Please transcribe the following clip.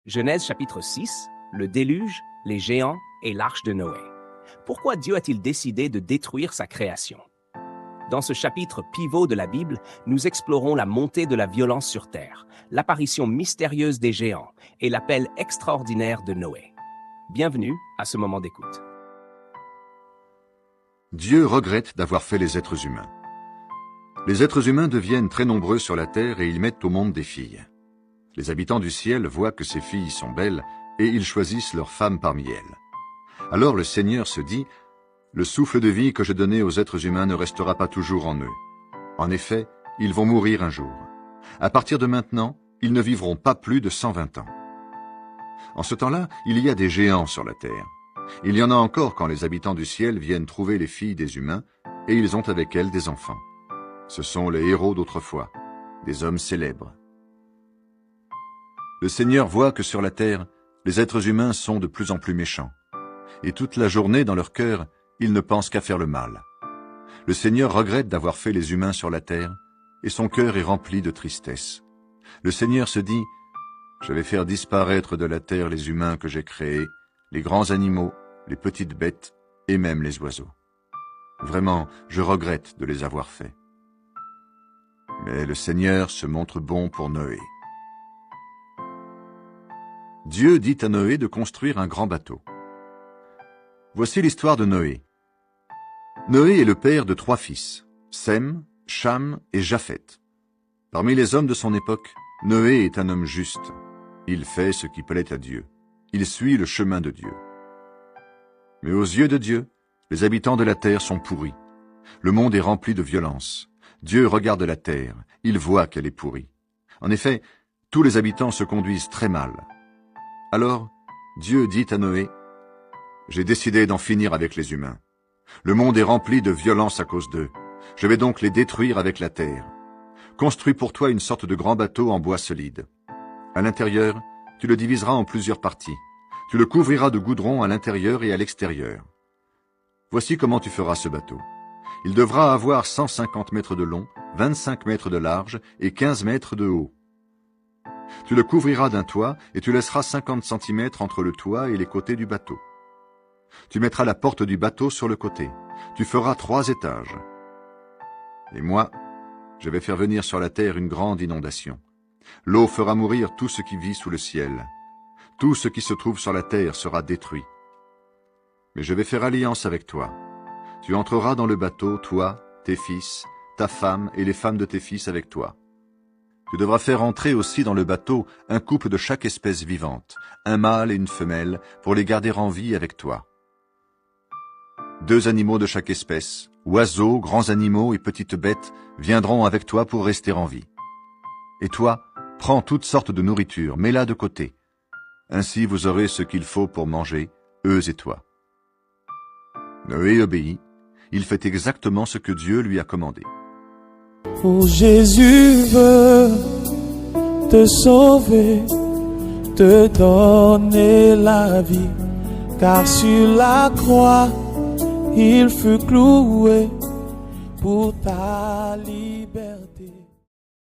Genèse chapitre 6, le déluge, les géants et l'arche de Noé. Pourquoi Dieu a-t-il décidé de détruire sa création? Dans ce chapitre pivot de la Bible, nous explorons la montée de la violence sur Terre, l'apparition mystérieuse des géants et l'appel extraordinaire de Noé. Bienvenue à ce moment d'écoute. Dieu regrette d'avoir fait les êtres humains. Les êtres humains deviennent très nombreux sur la terre et ils mettent au monde des filles. Les habitants du ciel voient que ces filles sont belles et ils choisissent leurs femmes parmi elles. Alors le Seigneur se dit, « Le souffle de vie que je donnais aux êtres humains ne restera pas toujours en eux. En effet, ils vont mourir un jour. À partir de maintenant, ils ne vivront pas plus de 120 ans. » En ce temps-là, il y a des géants sur la terre. Il y en a encore quand les habitants du ciel viennent trouver les filles des humains et ils ont avec elles des enfants. Ce sont les héros d'autrefois, des hommes célèbres. Le Seigneur voit que sur la terre, les êtres humains sont de plus en plus méchants. Et toute la journée, dans leur cœur, ils ne pensent qu'à faire le mal. Le Seigneur regrette d'avoir fait les humains sur la terre, et son cœur est rempli de tristesse. Le Seigneur se dit, « Je vais faire disparaître de la terre les humains que j'ai créés, les grands animaux, les petites bêtes, et même les oiseaux. Vraiment, je regrette de les avoir faits. » Mais le Seigneur se montre bon pour Noé. Dieu dit à Noé de construire un grand bateau. Voici l'histoire de Noé. Noé est le père de 3 fils, Sem, Cham et Japheth. Parmi les hommes de son époque, Noé est un homme juste. Il fait ce qui plaît à Dieu. Il suit le chemin de Dieu. Mais aux yeux de Dieu, les habitants de la terre sont pourris. Le monde est rempli de violence. Dieu regarde la terre, il voit qu'elle est pourrie. En effet, tous les habitants se conduisent très mal. Alors, Dieu dit à Noé, « J'ai décidé d'en finir avec les humains. Le monde est rempli de violence à cause d'eux. Je vais donc les détruire avec la terre. Construis pour toi une sorte de grand bateau en bois solide. À l'intérieur, tu le diviseras en plusieurs parties. Tu le couvriras de goudron à l'intérieur et à l'extérieur. Voici comment tu feras ce bateau. Il devra avoir 150 mètres de long, 25 mètres de large et 15 mètres de haut. Tu le couvriras d'un toit et tu laisseras 50 cm entre le toit et les côtés du bateau. Tu mettras la porte du bateau sur le côté. Tu feras 3 étages. Et moi, je vais faire venir sur la terre une grande inondation. L'eau fera mourir tout ce qui vit sous le ciel. Tout ce qui se trouve sur la terre sera détruit. Mais je vais faire alliance avec toi. Tu entreras dans le bateau, toi, tes fils, ta femme et les femmes de tes fils avec toi. Tu devras faire entrer aussi dans le bateau un couple de chaque espèce vivante, un mâle et une femelle, pour les garder en vie avec toi. 2 animaux de chaque espèce, oiseaux, grands animaux et petites bêtes, viendront avec toi pour rester en vie. Et toi, prends toutes sortes de nourriture, mets-la de côté. Ainsi vous aurez ce qu'il faut pour manger, eux et toi. Noé obéit. Il fait exactement ce que Dieu lui a commandé. Oh, Jésus veut te sauver, te donner la vie, car sur la croix, il fut cloué pour ta liberté.